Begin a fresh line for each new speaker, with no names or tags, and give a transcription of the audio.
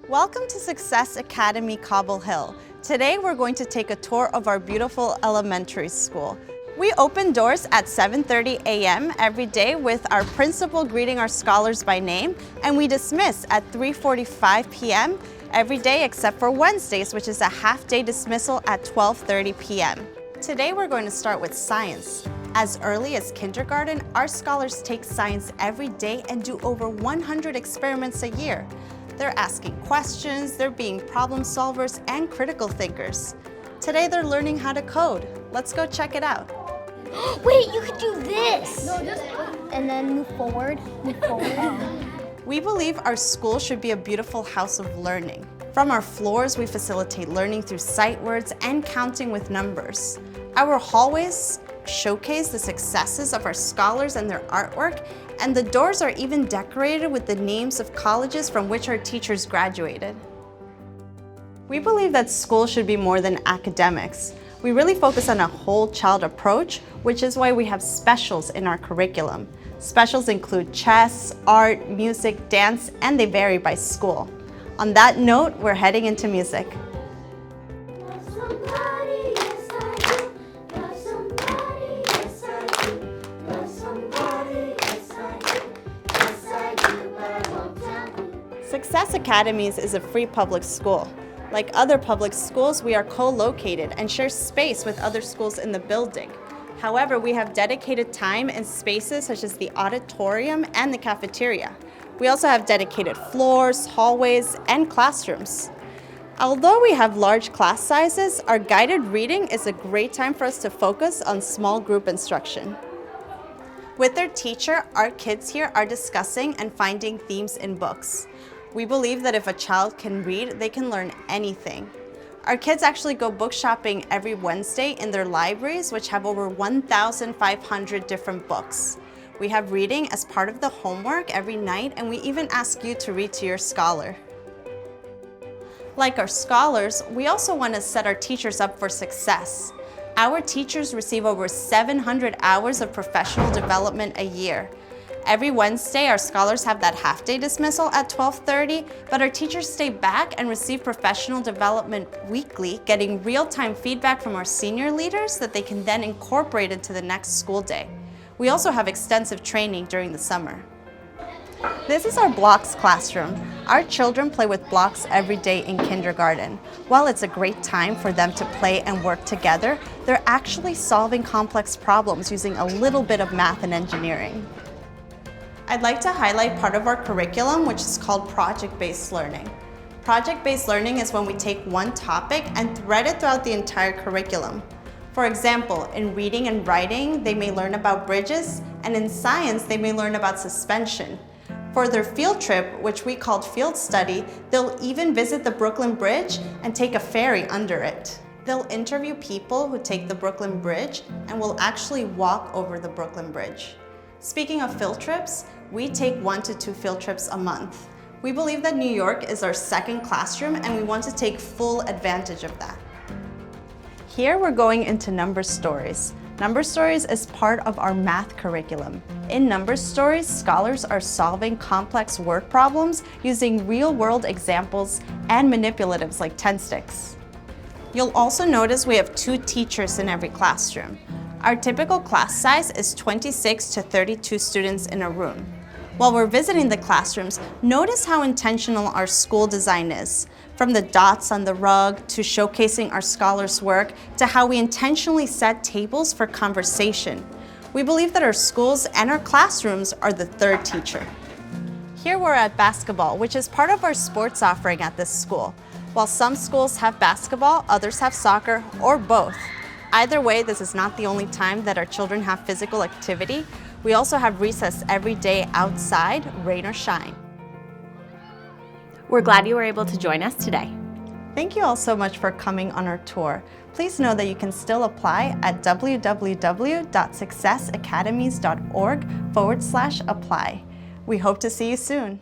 Welcome to Success Academy Cobble Hill. Today we're going to take a tour of our beautiful elementary school. We open doors at 7:30 a.m. every day with our principal greeting our scholars by name, and we dismiss at 3:45 p.m. every day except for Wednesdays, which is a half-day dismissal at 12:30 p.m. Today we're going to start with science. As early as kindergarten, our scholars take science every day and do over 100 experiments a year. They're asking questions, they're being problem solvers and critical thinkers. Today they're learning how to code. Let's go check it out.
Wait, you could do this! And then move forward,
We believe our school should be a beautiful house of learning. From our floors, we facilitate learning through sight words and counting with numbers. Our hallways showcase the successes of our scholars and their artwork, and the doors are even decorated with the names of colleges from which our teachers graduated. We believe that school should be more than academics. We really focus on a whole child approach, which is why we have specials in our curriculum. Specials include chess, art, music, dance, and they vary by school. On that note, we're heading into music. Success Academies is a free public school. Like other public schools, we are co-located and share space with other schools in the building. However, we have dedicated time and spaces such as the auditorium and the cafeteria. We also have dedicated floors, hallways, and classrooms. Although we have large class sizes, our guided reading is a great time for us to focus on small group instruction. With their teacher, our kids here are discussing and finding themes in books. We believe that if a child can read, they can learn anything. Our kids actually go book shopping every Wednesday in their libraries, which have over 1,500 different books. We have reading as part of the homework every night, and we even ask you to read to your scholar. Like our scholars, we also want to set our teachers up for success. Our teachers receive over 700 hours of professional development a year. Every Wednesday, our scholars have that half-day dismissal at 12:30, but our teachers stay back and receive professional development weekly, getting real-time feedback from our senior leaders that they can then incorporate into the next school day. We also have extensive training during the summer. This is our blocks classroom. Our children play with blocks every day in kindergarten. While it's a great time for them to play and work together, they're actually solving complex problems using a little bit of math and engineering. I'd like to highlight part of our curriculum, which is called project-based learning. Project-based learning is when we take one topic and thread it throughout the entire curriculum. For example, in reading and writing, they may learn about bridges, and in science, they may learn about suspension. For their field trip, which we called field study, they'll even visit the Brooklyn Bridge and take a ferry under it. They'll interview people who take the Brooklyn Bridge and will actually walk over the Brooklyn Bridge. Speaking of field trips, we take 1 to 2 field trips a month. We believe that New York is our second classroom, and we want to take full advantage of that. Here we're going into number stories. Number stories is part of our math curriculum. In number stories, scholars are solving complex word problems using real-world examples and manipulatives like 10 sticks. You'll also notice we have 2 teachers in every classroom. Our typical class size is 26 to 32 students in a room. While we're visiting the classrooms, notice how intentional our school design is. From the dots on the rug, to showcasing our scholars' work, to how we intentionally set tables for conversation. We believe that our schools and our classrooms are the third teacher. Here we're at basketball, which is part of our sports offering at this school. While some schools have basketball, others have soccer, or both. Either way, this is not the only time that our children have physical activity. We also have recess every day outside, rain or shine.
We're glad you were able to join us today.
Thank you all so much for coming on our tour. Please know that you can still apply at www.successacademies.org/apply. We hope to see you soon.